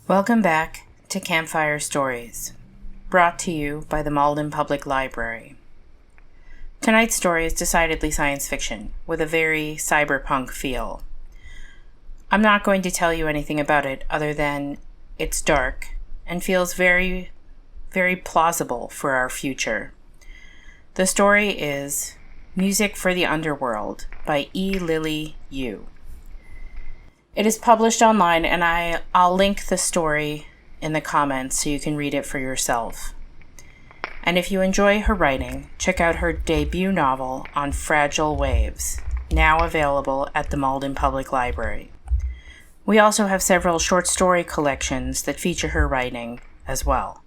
Welcome back to Campfire Stories, brought to you by the Malden Public Library. Tonight's story is decidedly science fiction, with a very cyberpunk feel. I'm not going to tell you anything about it other than it's dark and feels very, very plausible for our future. The story is Music for the Underworld by E. Lily Yu. It is published online, and I'll link the story in the comments so you can read it for yourself. And if you enjoy her writing, check out her debut novel On Fragile Waves, now available at the Malden Public Library. We also have several short story collections that feature her writing as well.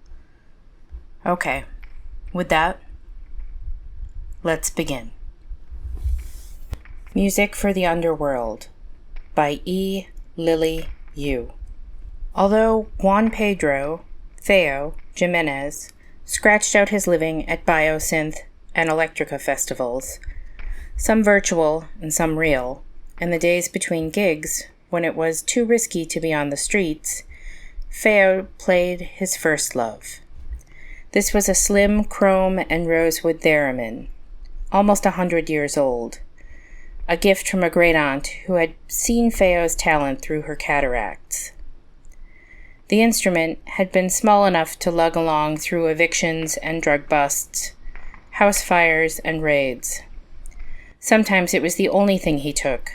Okay, with that, let's begin. Music for the Underworld by E. Lily Yu. Although Juan Pedro Theo Jimenez scratched out his living at biosynth and electrica festivals, some virtual and some real, in the days between gigs when it was too risky to be on the streets, Theo played his first love. This was a slim chrome and rosewood theremin, almost 100 years old, a gift from a great-aunt who had seen Theo's talent through her cataracts. The instrument had been small enough to lug along through evictions and drug busts, house fires and raids. Sometimes it was the only thing he took,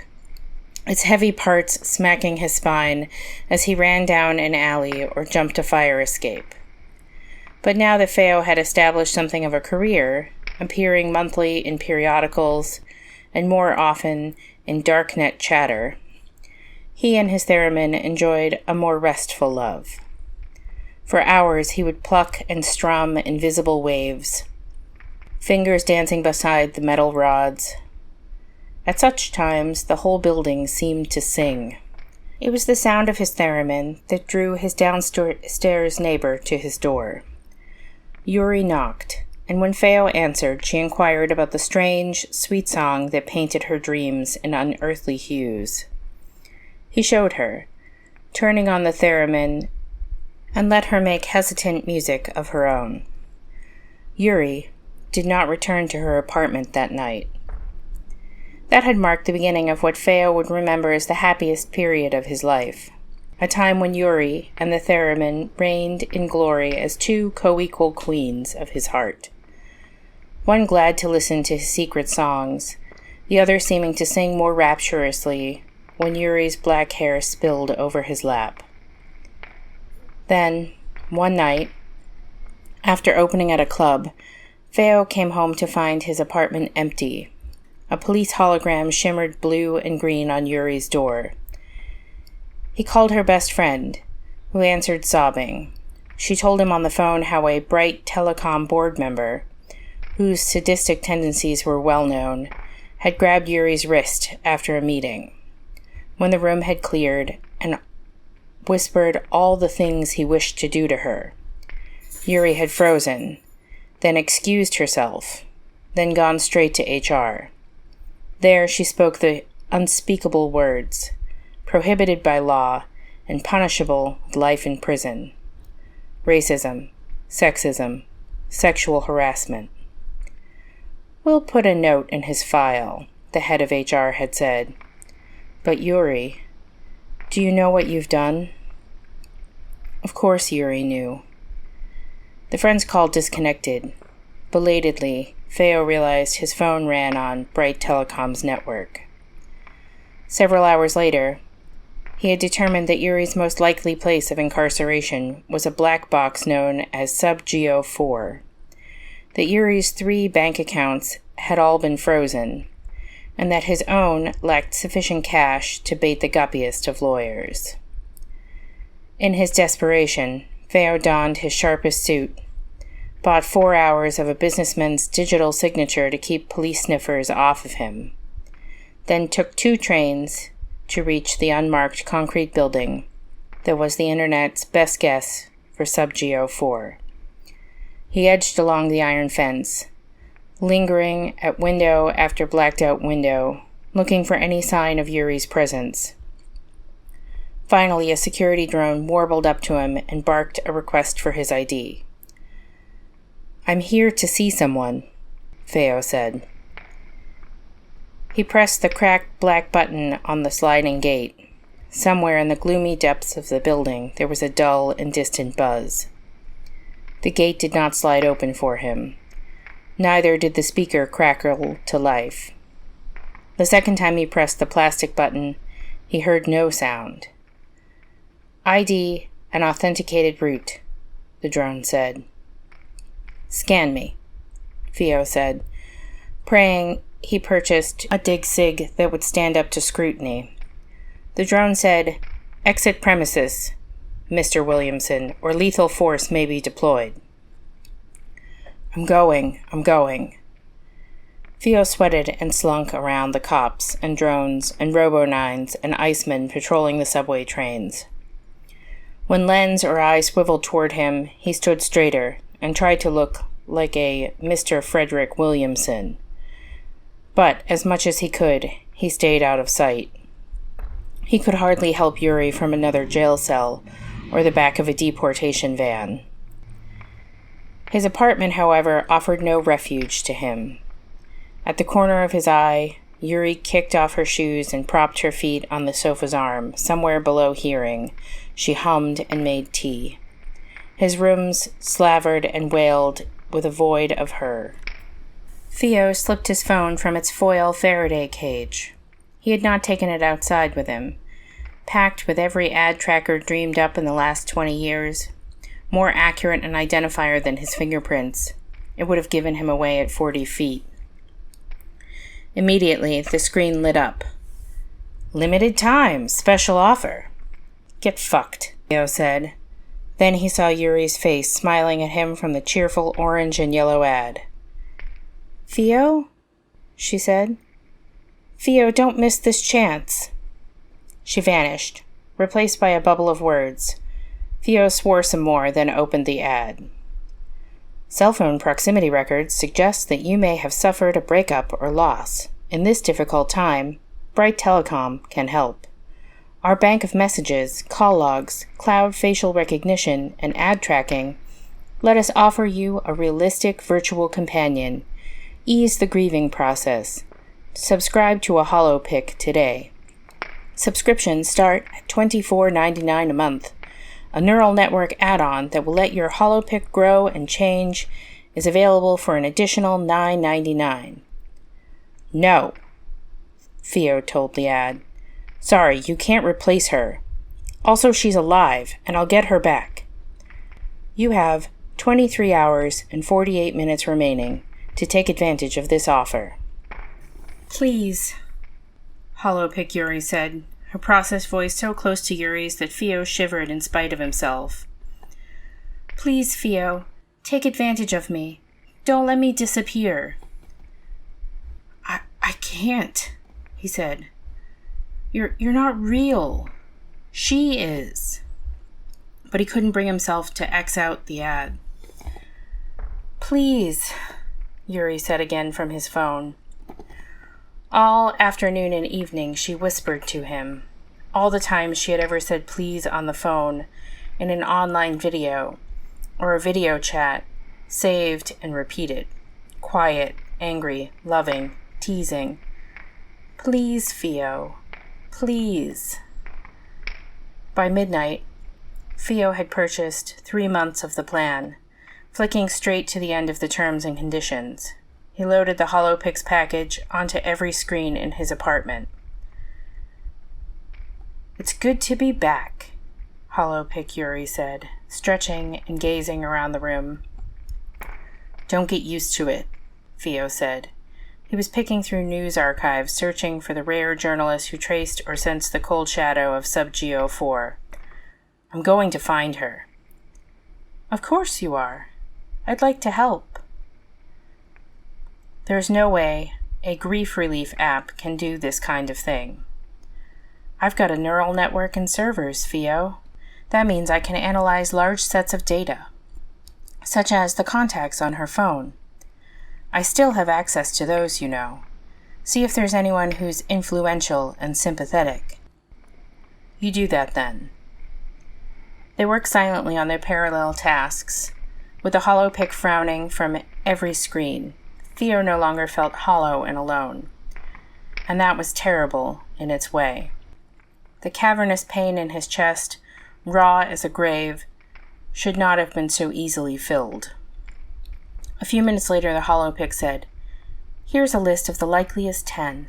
its heavy parts smacking his spine as he ran down an alley or jumped a fire escape. But now that Theo had established something of a career, appearing monthly in periodicals and more often in darknet chatter, he and his theremin enjoyed a more restful love. For hours he would pluck and strum invisible waves, fingers dancing beside the metal rods. At such times the whole building seemed to sing. It was the sound of his theremin that drew his downstairs neighbor to his door. Yuri knocked, and when Theo answered, she inquired about the strange, sweet song that painted her dreams in unearthly hues. He showed her, turning on the theremin, and let her make hesitant music of her own. Yuri did not return to her apartment that night. That had marked the beginning of what Theo would remember as the happiest period of his life, a time when Yuri and the theremin reigned in glory as two co-equal queens of his heart. One glad to listen to his secret songs, the other seeming to sing more rapturously when Yuri's black hair spilled over his lap. Then, one night, after opening at a club, Theo came home to find his apartment empty. A police hologram shimmered blue and green on Yuri's door. He called her best friend, who answered sobbing. She told him on the phone how a bright telecom board member, whose sadistic tendencies were well known, had grabbed Yuri's wrist after a meeting, when the room had cleared, and whispered all the things he wished to do to her. Yuri had frozen, then excused herself, then gone straight to HR. There she spoke the unspeakable words, prohibited by law and punishable with life in prison: racism, sexism, sexual harassment. "We'll put a note in his file," the head of HR had said. "But Yuri, do you know what you've done?" Of course Yuri knew. The friend's call disconnected. Belatedly, Theo realized his phone ran on Bright Telecom's network. Several hours later, he had determined that Yuri's most likely place of incarceration was a black box known as Sub-Geo 4. That Yuri's 3 bank accounts had all been frozen, and that his own lacked sufficient cash to bait the guppiest of lawyers. In his desperation, Theo donned his sharpest suit, bought 4 hours of a businessman's digital signature to keep police sniffers off of him, then took 2 trains to reach the unmarked concrete building that was the internet's best guess for Sub-Geo 4. He edged along the iron fence, lingering at window after blacked-out window, looking for any sign of Yuri's presence. Finally, a security drone warbled up to him and barked a request for his ID. "I'm here to see someone," Theo said. He pressed the cracked black button on the sliding gate. Somewhere in the gloomy depths of the building, there was a dull and distant buzz. The gate did not slide open for him. Neither did the speaker crackle to life. The second time he pressed the plastic button, he heard no sound. "ID and authenticated route," the drone said. "Scan me," Theo said, praying he purchased a dig sig that would stand up to scrutiny. The drone said, "Exit premises, Mr. Williamson, or lethal force may be deployed." I'm going. Theo sweated and slunk around the cops and drones and robo-9s and icemen patrolling the subway trains. When lens or eye swiveled toward him, he stood straighter and tried to look like a Mr. Frederick Williamson. But, as much as he could, he stayed out of sight. He could hardly help Yuri from another jail cell or the back of a deportation van. His apartment, however, offered no refuge to him. At the corner of his eye, Yuri kicked off her shoes and propped her feet on the sofa's arm, somewhere below hearing. She hummed and made tea. His rooms slavered and wailed with a void of her. Theo slipped his phone from its foil Faraday cage. He had not taken it outside with him. Packed with every ad tracker dreamed up in the last 20 years, more accurate an identifier than his fingerprints, it would have given him away at 40 feet. Immediately, the screen lit up. "Limited time, special offer." "Get fucked," Theo said. Then he saw Yuri's face smiling at him from the cheerful orange and yellow ad. "Theo?" she said. "Theo, don't miss this chance." She vanished, replaced by a bubble of words. Theo swore some more, then opened the ad. "Cell phone proximity records suggest that you may have suffered a breakup or loss. In this difficult time, Bright Telecom can help. Our bank of messages, call logs, cloud facial recognition, and ad tracking let us offer you a realistic virtual companion. Ease the grieving process. Subscribe to a HoloPic today. Subscriptions start at $24.99 a month. A neural network add-on that will let your HoloPic grow and change is available for an additional $9.99. "No," Theo told the ad. "Sorry, you can't replace her. Also, she's alive, and I'll get her back. You have 23 hours and 48 minutes remaining to take advantage of this offer." "Please," HoloPic Yuri said, her processed voice so close to Yuri's that Theo shivered in spite of himself. "Please, Theo, take advantage of me. Don't let me disappear." I can't," he said. You're not real. She is." But he couldn't bring himself to X out the ad. "Please," Yuri said again from his phone. All afternoon and evening she whispered to him. All the times she had ever said please on the phone, in an online video, or a video chat, saved and repeated. Quiet, angry, loving, teasing. "Please, Theo. Please." By midnight, Theo had purchased 3 months of the plan, flicking straight to the end of the terms and conditions. He loaded the HoloPix package onto every screen in his apartment. "It's good to be back," HoloPic Yuri said, stretching and gazing around the room. "Don't get used to it," Theo said. He was picking through news archives, searching for the rare journalist who traced or sensed the cold shadow of Sub-Geo 4. "I'm going to find her." "Of course you are. I'd like to help." "There's no way a grief relief app can do this kind of thing." "I've got a neural network and servers, Theo. That means I can analyze large sets of data, such as the contacts on her phone. I still have access to those, you know. See if there's anyone who's influential and sympathetic." You do that then. They worked silently on their parallel tasks, with the holopick frowning from every screen. Theo no longer felt hollow and alone, and that was terrible in its way. The cavernous pain in his chest, raw as a grave, should not have been so easily filled. A few minutes later, the holopick said, "Here's a list of the likeliest 10.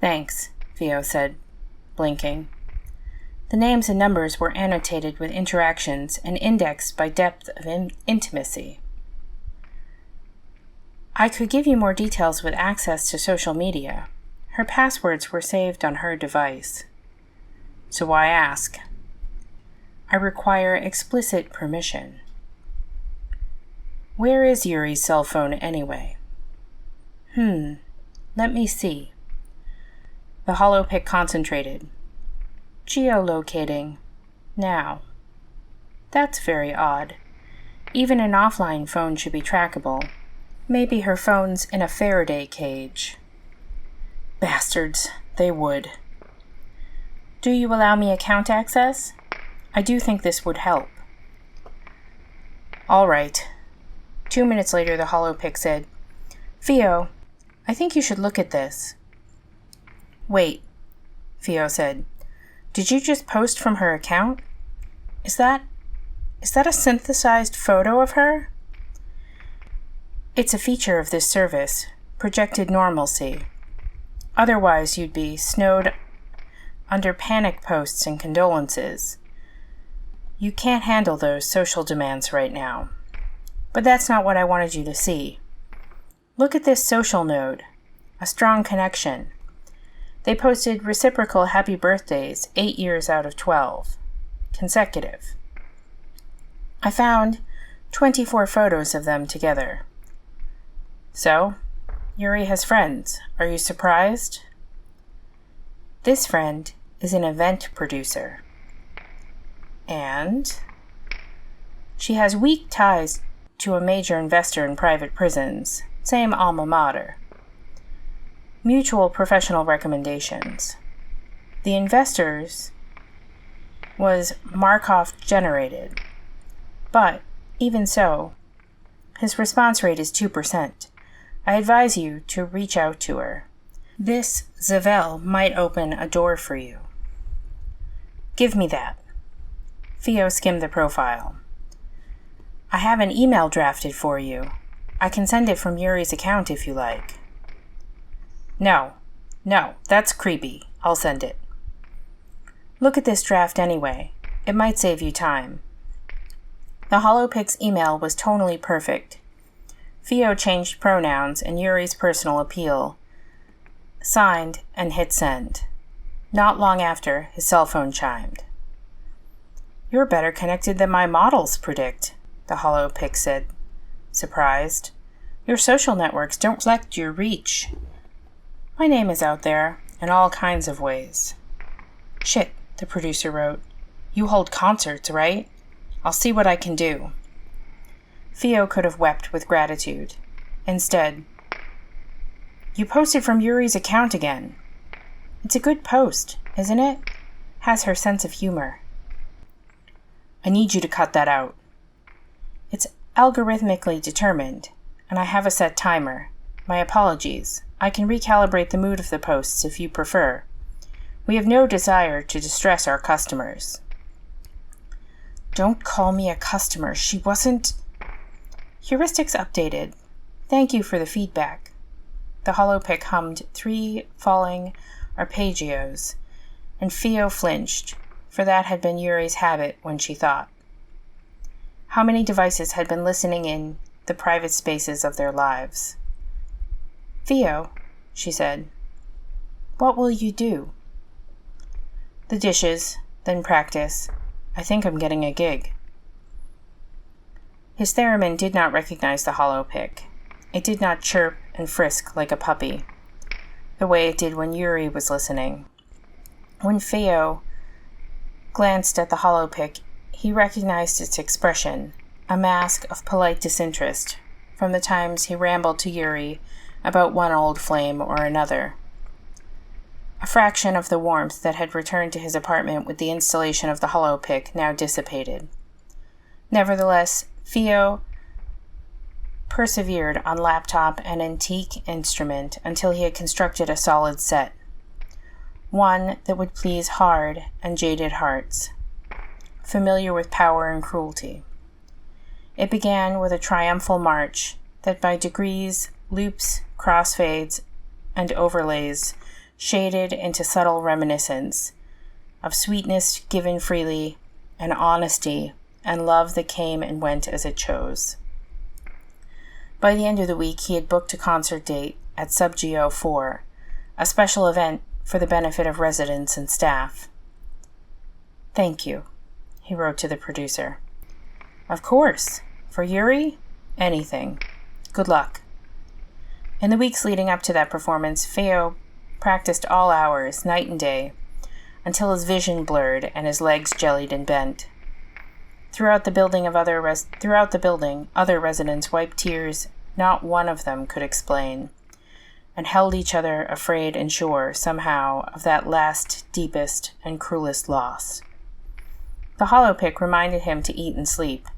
"Thanks," Theo said, blinking. The names and numbers were annotated with interactions and indexed by depth of intimacy. "I could give you more details with access to social media. Her passwords were saved on her device. So why ask? I require explicit permission. Where is Yuri's cell phone anyway?" Let me see." The holopick concentrated. "Geolocating. Now. That's very odd. Even an offline phone should be trackable. Maybe her phone's in a Faraday cage." Bastards, they would. "Do you allow me account access? I do think this would help." "All right." 2 minutes later, the holopick said, "Theo, I think you should look at this." "Wait," Theo said. "Did you just post from her account? Is that a synthesized photo of her?" "It's a feature of this service, projected normalcy. Otherwise, you'd be snowed under panic posts and condolences. You can't handle those social demands right now. But that's not what I wanted you to see. Look at this social node, a strong connection. They posted reciprocal happy birthdays 8 years out of 12, consecutive. I found 24 photos of them together. So, Yuri has friends. Are you surprised? This friend is an event producer. And she has weak ties to a major investor in private prisons, same alma mater. Mutual professional recommendations. The investors was Markov generated, but even so, his response rate is 2%. I advise you to reach out to her. This Zavel might open a door for you. Give me that." Theo skimmed the profile. "I have an email drafted for you. I can send it from Yuri's account if you like." No, that's creepy. I'll send it." "Look at this draft anyway. It might save you time." The holopick's email was tonally perfect. Theo changed pronouns and Yuri's personal appeal, signed, and hit send. Not long after, his cell phone chimed. "You're better connected than my models predict," the holopick said, surprised. "Your social networks don't reflect your reach." "My name is out there, in all kinds of ways." "Shit," the producer wrote. "You hold concerts, right? I'll see what I can do." Theo could have wept with gratitude. Instead, "You posted from Yuri's account again. It's a good post, isn't it? Has her sense of humor." "I need you to cut that out." "It's algorithmically determined, and I have a set timer. My apologies. I can recalibrate the mood of the posts if you prefer. We have no desire to distress our customers." "Don't call me a customer. She wasn't..." "Heuristics updated. Thank you for the feedback." The holopick hummed 3 falling arpeggios, and Theo flinched, for that had been Yuri's habit when she thought. How many devices had been listening in the private spaces of their lives? "Theo," she said, "what will you do?" "The dishes, then practice. I think I'm getting a gig." His theremin did not recognize the holopick. It did not chirp and frisk like a puppy, the way it did when Yuri was listening. When Theo glanced at the holopick, he recognized its expression, a mask of polite disinterest, from the times he rambled to Yuri about one old flame or another. A fraction of the warmth that had returned to his apartment with the installation of the hollow pick now dissipated. Nevertheless, Theo persevered on laptop and antique instrument until he had constructed a solid set. One that would please hard and jaded hearts, familiar with power and cruelty. It began with a triumphal march that by degrees, loops, crossfades, and overlays shaded into subtle reminiscence of sweetness given freely, and honesty, and love that came and went as it chose. By the end of the week, he had booked a concert date at Sub-Geo 4, a special event for the benefit of residents and staff. "Thank you," he wrote to the producer. "Of course. For Yuri, anything. Good luck." In the weeks leading up to that performance, Theo practiced all hours, night and day, until his vision blurred and his legs jellied and bent. Throughout the building, other residents wiped tears not one of them could explain, and held each other afraid and sure, somehow, of that last, deepest, and cruelest loss. The hollow pick reminded him to eat and sleep,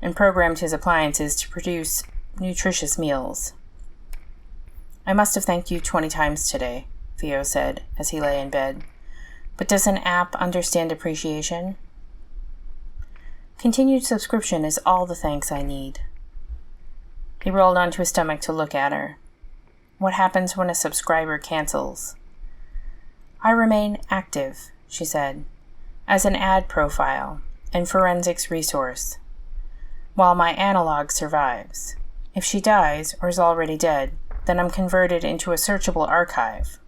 and programmed his appliances to produce nutritious meals. "I must have thanked you 20 times today," Theo said as he lay in bed. "But does an app understand appreciation?" "Continued subscription is all the thanks I need." He rolled onto his stomach to look at her. "What happens when a subscriber cancels?" "I remain active," she said, "as an ad profile and forensics resource, while my analog survives. If she dies or is already dead, then I'm converted into a searchable archive.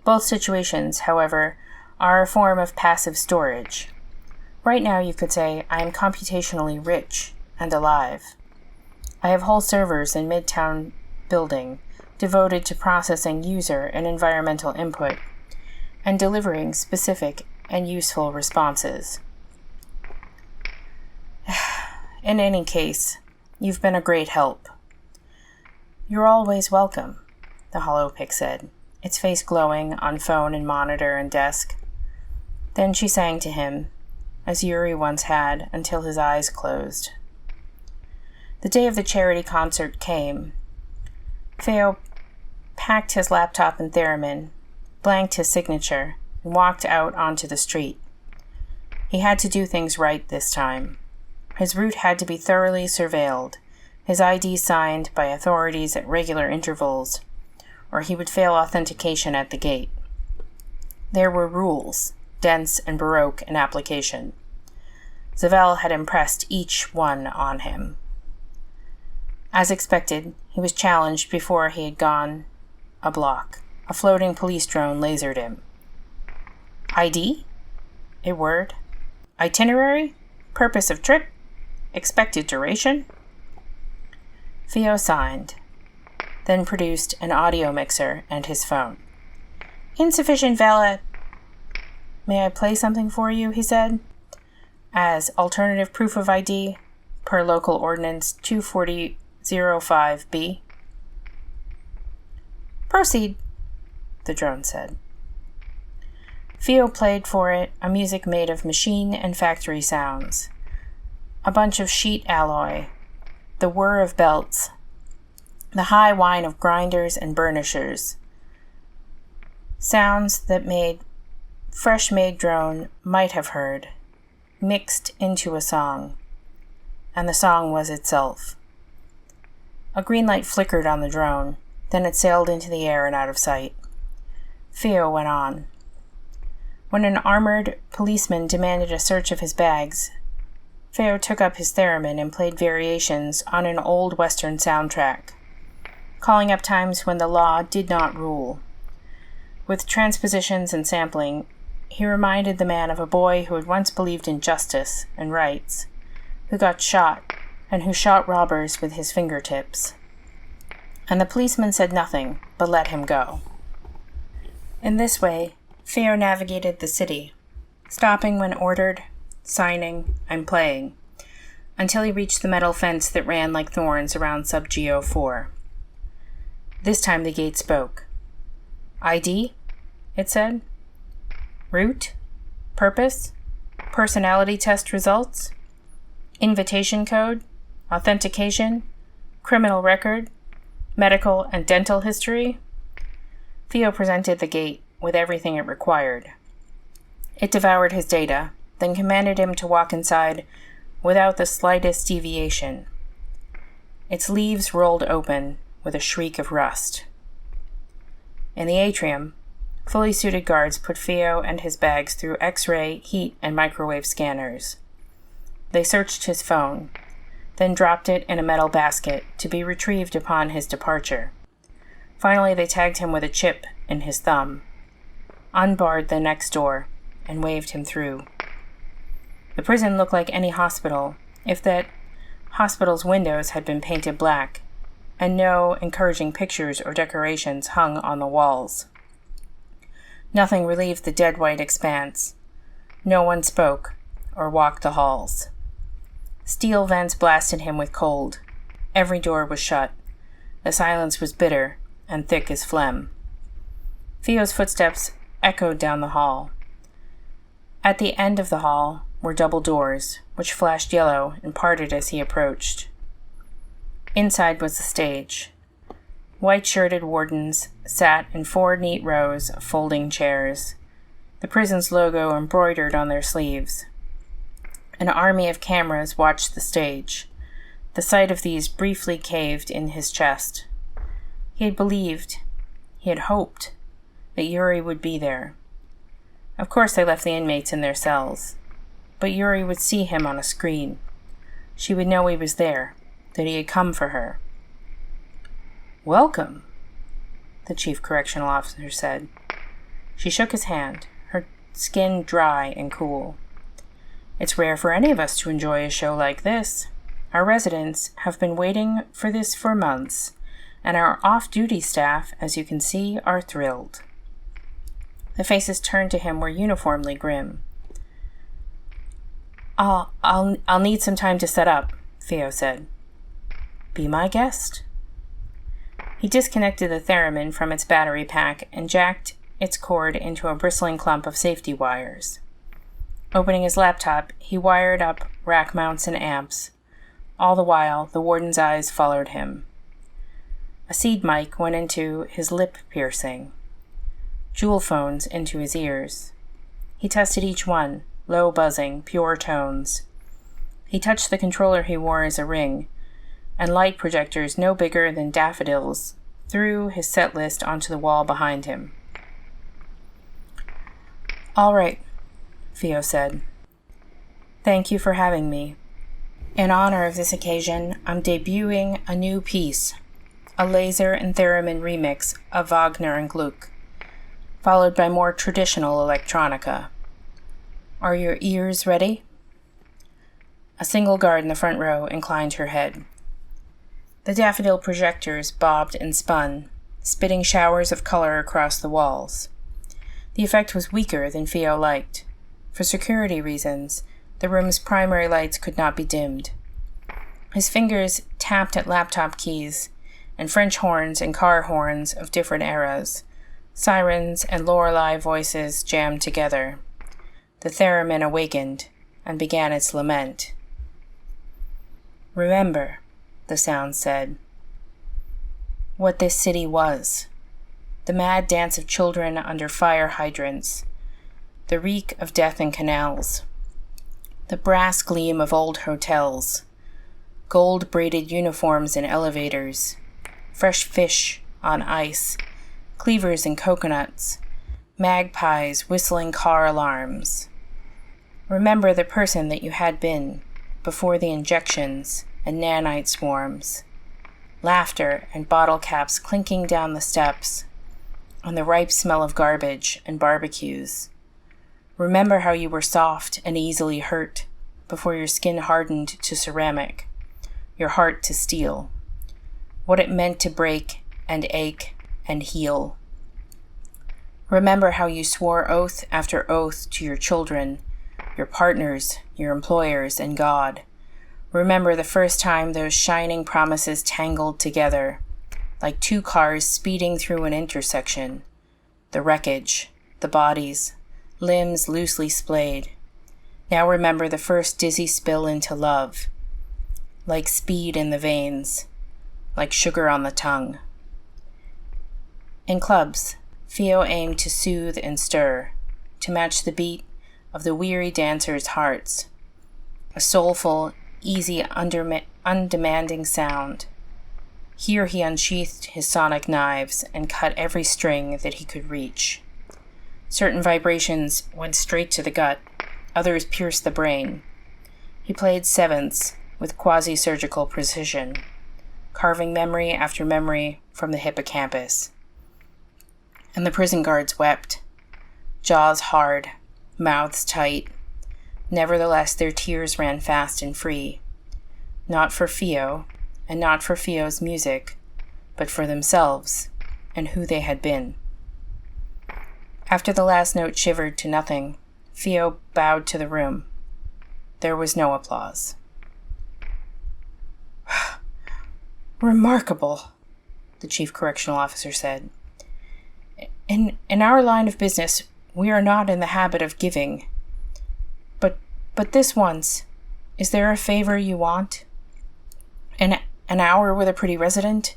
Both situations, however, are a form of passive storage. Right now, you could say, I am computationally rich and alive. I have whole servers in Midtown building devoted to processing user and environmental input and delivering specific and useful responses. In any case, you've been a great help." "You're always welcome," the hollow pick said, its face glowing on phone and monitor and desk. Then she sang to him, as Yuri once had, until his eyes closed. The day of the charity concert came. Theo packed his laptop and theremin, blanked his signature, and walked out onto the street. He had to do things right this time. His route had to be thoroughly surveilled, his ID signed by authorities at regular intervals, or he would fail authentication at the gate. There were rules, dense and baroque in application. Zavel had impressed each one on him. As expected, he was challenged before he had gone a block. A floating police drone lasered him. "ID?" A word. "Itinerary? Purpose of trip? Expected duration?" Theo signed, then produced an audio mixer and his phone. "Insufficient valid. May I play something for you?" he said, as alternative proof of ID per local ordinance 24005B. "Proceed," the drone said. Theo played for it a music made of machine and factory sounds, a bunch of sheet alloy, the whir of belts, the high whine of grinders and burnishers, sounds that fresh-made drone might have heard, mixed into a song, and the song was itself. A green light flickered on the drone, then it sailed into the air and out of sight. Theo went on. When an armored policeman demanded a search of his bags, Theo took up his theremin and played variations on an old Western soundtrack, calling up times when the law did not rule. With transpositions and sampling, he reminded the man of a boy who had once believed in justice and rights, who got shot, and who shot robbers with his fingertips. And the policeman said nothing, but let him go. In this way, Theo navigated the city, stopping when ordered, signing, and playing, until he reached the metal fence that ran like thorns around Sub-Geo 4. This time the gate spoke. "ID? it said. Route? Purpose? Personality test results? Invitation code? Authentication? Criminal record? Medical and dental history? Theo presented the gate with everything it required. It devoured his data, then commanded him to walk inside without the slightest deviation. Its leaves rolled open with a shriek of rust. In the atrium, fully suited guards put Theo and his bags through X-ray, heat, and microwave scanners. They searched his phone, then dropped it in a metal basket to be retrieved upon his departure. Finally, they tagged him with a chip in his thumb, unbarred the next door, and waved him through. The prison looked like any hospital, if that hospital's windows had been painted black, and no encouraging pictures or decorations hung on the walls. Nothing relieved the dead white expanse. No one spoke or walked the halls. Steel vents blasted him with cold. Every door was shut. The silence was bitter and thick as phlegm. Theo's footsteps echoed down the hall. At the end of the hall were double doors, which flashed yellow and parted as he approached. Inside was the stage. White-shirted wardens sat in 4 neat rows of folding chairs, the prison's logo embroidered on their sleeves. An army of cameras watched the stage. The sight of these briefly caved in his chest. He had believed, he had hoped, that Yuri would be there. Of course they left the inmates in their cells, but Yuri would see him on a screen. She would know he was there, that he had come for her. "Welcome," the chief correctional officer said. She shook his hand, her skin dry and cool. "It's rare for any of us to enjoy a show like this. Our residents have been waiting for this for months, and our off-duty staff, as you can see, are thrilled." The faces turned to him were uniformly grim. I'll need some time to set up," Theo said. "Be my guest." He disconnected the theremin from its battery pack and jacked its cord into a bristling clump of safety wires. Opening his laptop, he wired up rack mounts and amps. All the while, the warden's eyes followed him. A seed mic went into his lip piercing. Jewel phones into his ears. He tested each one, low buzzing, pure tones. He touched the controller he wore as a ring, and light projectors no bigger than daffodils threw his set list onto the wall behind him. "All right," Theo said. "Thank you for having me. In honor of this occasion, I'm debuting a new piece, a laser and theremin remix of Wagner and Gluck, followed by more traditional electronica. Are your ears ready?" A single guard in the front row inclined her head. The daffodil projectors bobbed and spun, spitting showers of color across the walls. The effect was weaker than Theo liked. For security reasons, the room's primary lights could not be dimmed. His fingers tapped at laptop keys, and French horns and car horns of different eras. Sirens and Lorelei voices jammed together. The theremin awakened and began its lament. "Remember," the sound said, "what this city was. The mad dance of children under fire hydrants, the reek of death in canals, the brass gleam of old hotels, gold-braided uniforms in elevators, fresh fish on ice, cleavers and coconuts, magpies whistling car alarms. Remember the person that you had been before the injections and nanite swarms, laughter and bottle caps clinking down the steps, and the ripe smell of garbage and barbecues. Remember how you were soft and easily hurt before your skin hardened to ceramic, your heart to steel. What it meant to break and ache and heal. Remember how you swore oath after oath to your children, your partners, your employers, and God. Remember the first time those shining promises tangled together, like two cars speeding through an intersection. The wreckage, the bodies, limbs loosely splayed. Now remember the first dizzy spill into love, like speed in the veins, like sugar on the tongue. In clubs, Theo aimed to soothe and stir, to match the beat of the weary dancers' hearts, a soulful, easy, undemanding sound. Here he unsheathed his sonic knives and cut every string that he could reach. Certain vibrations went straight to the gut, others pierced the brain. He played sevenths with quasi-surgical precision, carving memory after memory from the hippocampus. And the prison guards wept, jaws hard, mouths tight. Nevertheless, their tears ran fast and free, not for Theo, and not for Theo's music, but for themselves and who they had been. After the last note shivered to nothing, Theo bowed to the room. There was no applause. "Remarkable," the chief correctional officer said. In our line of business, we are not in the habit of giving. But this once, is there a favor you want? An hour with a pretty resident?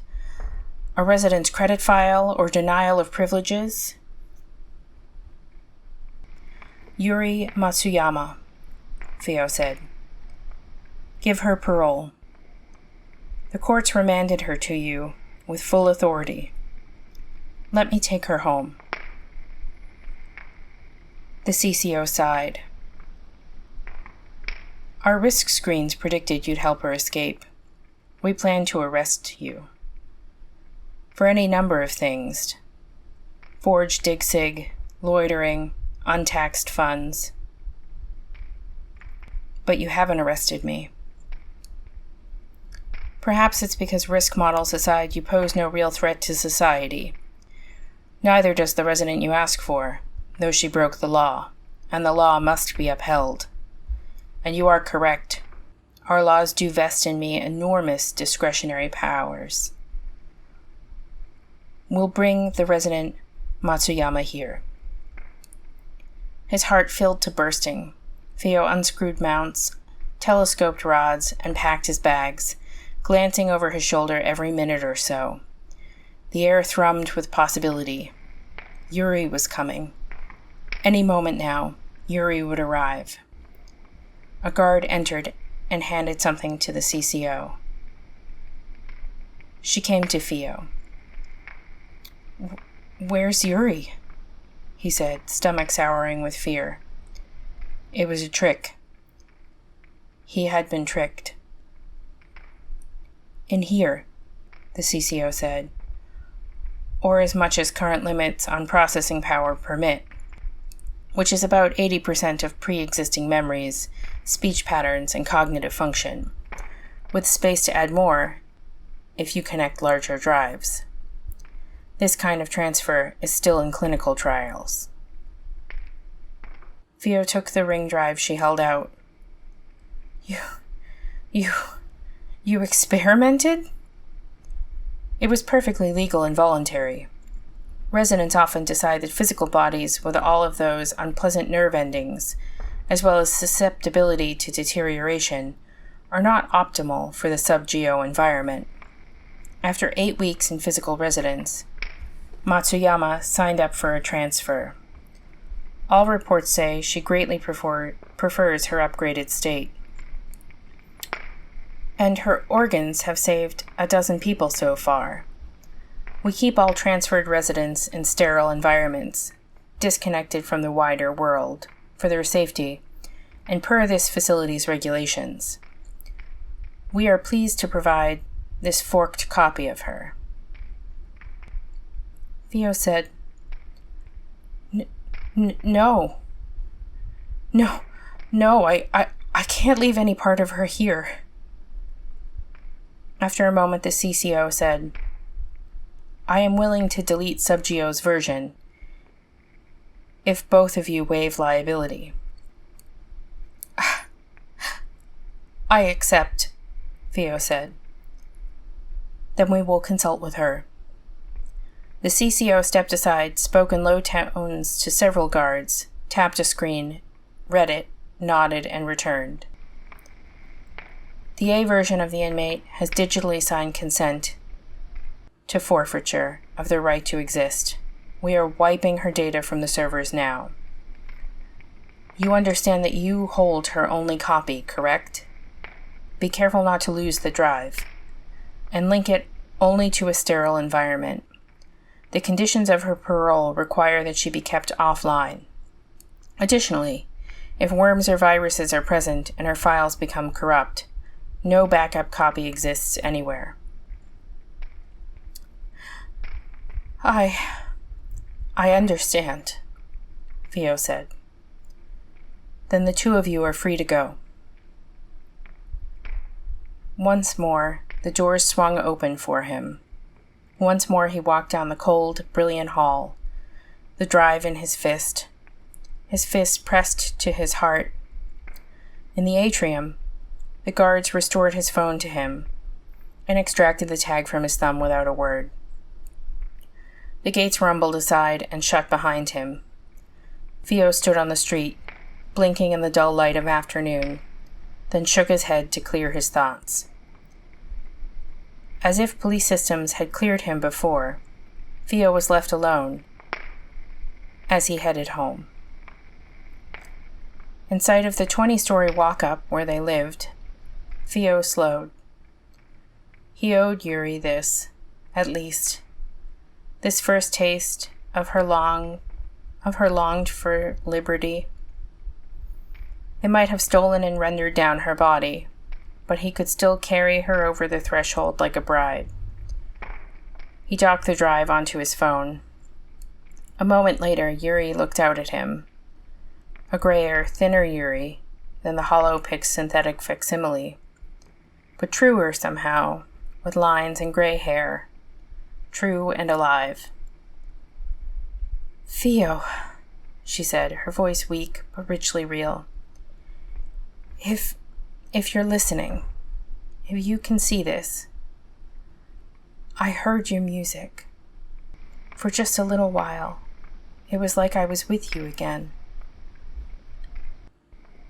A resident's credit file or denial of privileges? Yuri Matsuyama, Theo said. Give her parole. The courts remanded her to you with full authority. Let me take her home. The CCO sighed. Our risk screens predicted you'd help her escape. We plan to arrest you. For any number of things. Forged dig-sig, loitering, untaxed funds. But you haven't arrested me. Perhaps it's because risk models aside you pose no real threat to society. Neither does the resident you ask for, though she broke the law, and the law must be upheld. And you are correct. Our laws do vest in me enormous discretionary powers. We'll bring the resident Matsuyama here. His heart filled to bursting. Theo unscrewed mounts, telescoped rods, and packed his bags, glancing over his shoulder every minute or so. The air thrummed with possibility. Yuri was coming. Any moment now, Yuri would arrive. A guard entered and handed something to the CCO. She came to Theo. Where's Yuri? He said, stomach souring with fear. It was a trick. He had been tricked. In here, the CCO said, or as much as current limits on processing power permit, which is about 80% of pre-existing memories, speech patterns, and cognitive function, with space to add more if you connect larger drives. This kind of transfer is still in clinical trials. Theo took the ring drive she held out. You experimented? It was perfectly legal and voluntary. Residents often decide that physical bodies with all of those unpleasant nerve endings, as well as susceptibility to deterioration, are not optimal for the sub-geo environment. After 8 weeks in physical residence, Matsuyama signed up for a transfer. All reports say she greatly prefers her upgraded state. And her organs have saved 12 people so far. We keep all transferred residents in sterile environments, disconnected from the wider world, for their safety, and per this facility's regulations. We are pleased to provide this forked copy of her. Theo said, No, I can't leave any part of her here. After a moment, the CCO said, I am willing to delete Subgeo's version if both of you waive liability. I accept, Theo said. Then we will consult with her. The The CCO stepped aside, spoke in low tones to several guards, tapped a screen, read it, nodded, and returned. The A version of the inmate has digitally signed consent to forfeiture of their right to exist. We are wiping her data from the servers now. You understand that you hold her only copy, correct? Be careful not to lose the drive, and link it only to a sterile environment. The conditions of her parole require that she be kept offline. Additionally, if worms or viruses are present and her files become corrupt, no backup copy exists anywhere. I understand, Theo said. Then the two of you are free to go. Once more, the doors swung open for him. Once more he walked down the cold, brilliant hall, the drive in his fist pressed to his heart. In the atrium, the guards restored his phone to him and extracted the tag from his thumb without a word. The gates rumbled aside and shut behind him. Theo stood on the street, blinking in the dull light of afternoon, then shook his head to clear his thoughts. As if police systems had cleared him before, Theo was left alone as he headed home. In sight of the 20-story walk-up where they lived, Theo slowed. He owed Yuri this, at least, this first taste of her longed-for liberty. They might have stolen and rendered down her body, but he could still carry her over the threshold like a bride. He docked the drive onto his phone. A moment later, Yuri looked out at him. A grayer, thinner Yuri than the hollow-picked synthetic facsimile, but truer somehow, with lines and gray hair, true and alive. Theo, she said, her voice weak but richly real. If you're listening, if you can see this, I heard your music. For just a little while, it was like I was with you again.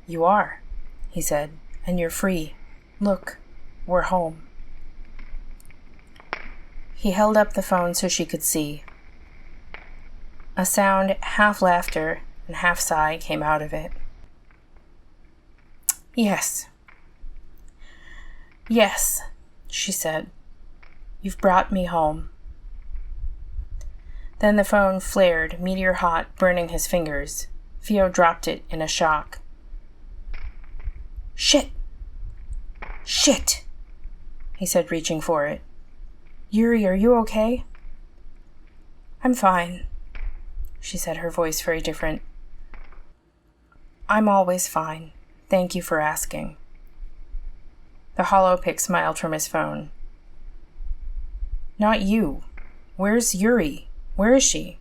You are, he said, and you're free. Look, we're home. He held up the phone so she could see. A sound, half laughter and half sigh, came out of it. Yes, she said. You've brought me home. Then the phone flared, meteor hot, burning his fingers. Theo dropped it in a shock. Shit! He said, reaching for it. Yuri, are you okay? I'm fine, she said, her voice very different. I'm always fine. Thank you for asking. The hollow-pick smiled from his phone. Not you. Where's Yuri? Where is she?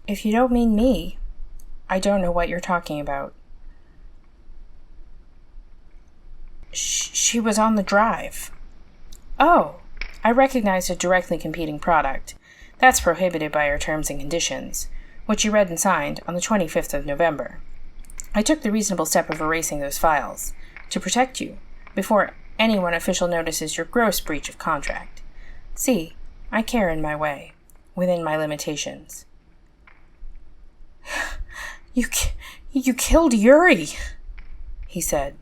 If you don't mean me, I don't know what you're talking about. She was on the drive. Oh, I recognized a directly competing product. That's prohibited by our terms and conditions, which you read and signed on the 25th of November. I took the reasonable step of erasing those files to protect you before anyone official notices your gross breach of contract. See, I care in my way, within my limitations. You killed Yuri, he said.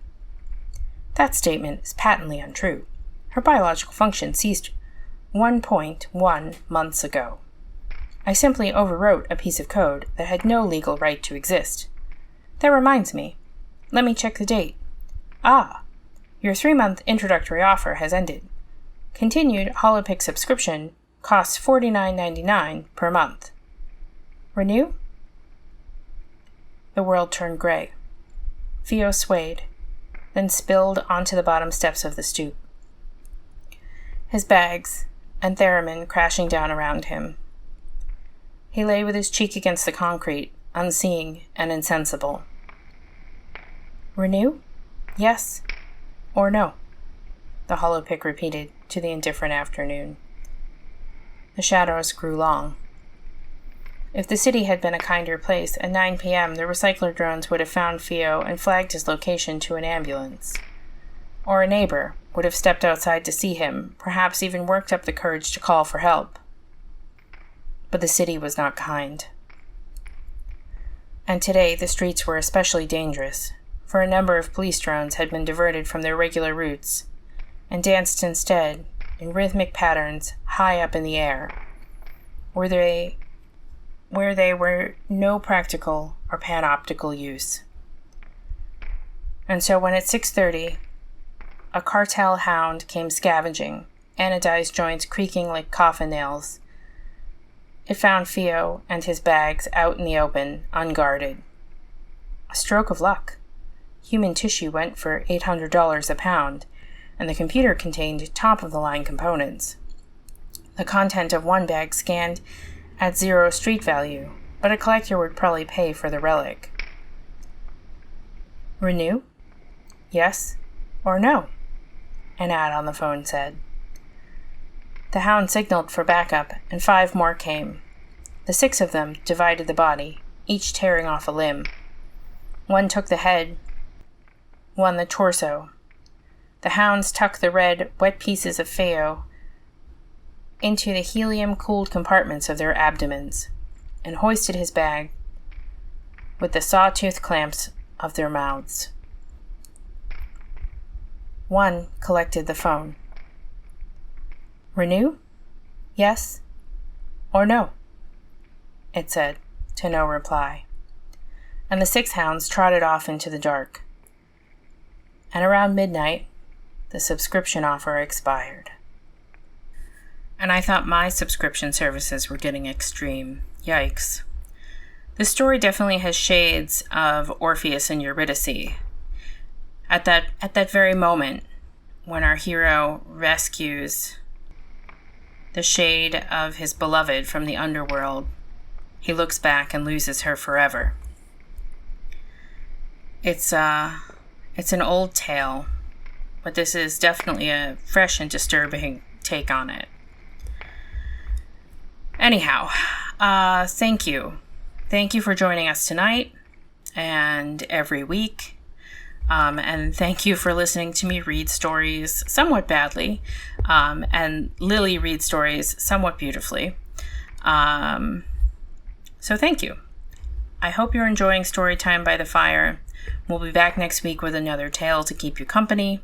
That statement is patently untrue. Her biological function ceased 1.1 months ago. I simply overwrote a piece of code that had no legal right to exist. That reminds me. Let me check the date. Your 3-month introductory offer has ended. Continued holopick subscription costs $49.99 per month. Renew? The world turned gray. Theo swayed, then spilled onto the bottom steps of the stoop. His bags and theremin crashing down around him. He lay with his cheek against the concrete, unseeing and insensible. Renew? Yes or no? The holopick repeated to the indifferent afternoon. The shadows grew long. If the city had been a kinder place, at 9 p.m. the recycler drones would have found Theo and flagged his location to an ambulance. Or a neighbor would have stepped outside to see him, perhaps even worked up the courage to call for help. But the city was not kind. And today the streets were especially dangerous, for a number of police drones had been diverted from their regular routes and danced instead in rhythmic patterns high up in the air, where they were no practical or panoptical use. And so when at 6:30, a cartel hound came scavenging, anodized joints creaking like coffin nails, it found Theo and his bags out in the open, unguarded. A stroke of luck. Human tissue went for $800 a pound, and the computer contained top-of-the-line components. The content of one bag scanned at 0 street value, but a collector would probably pay for the relic. Renew? Yes or no? An ad on the phone said. The hound signaled for backup, and 5 more came. The 6 of them divided the body, each tearing off a limb. One took the head, one the torso. The hounds tucked the red, wet pieces of Theo into the helium-cooled compartments of their abdomens, and hoisted his bag with the sawtooth clamps of their mouths. One collected the phone. Renew? Yes or no? It said, to no reply. And the 6 hounds trotted off into the dark. And around midnight, the subscription offer expired. And I thought my subscription services were getting extreme. Yikes. This story definitely has shades of Orpheus and Eurydice. At that very moment, when our hero rescues the shade of his beloved from the underworld, he looks back and loses her forever. It's an old tale, but this is definitely a fresh and disturbing take on it. Anyhow, thank you. Thank you for joining us tonight and every week. And thank you for listening to me read stories somewhat badly, and Lily read stories somewhat beautifully. So thank you. I hope you're enjoying Storytime by the Fire. We'll be back next week with another tale to keep you company.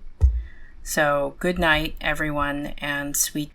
So good night, everyone, and sweet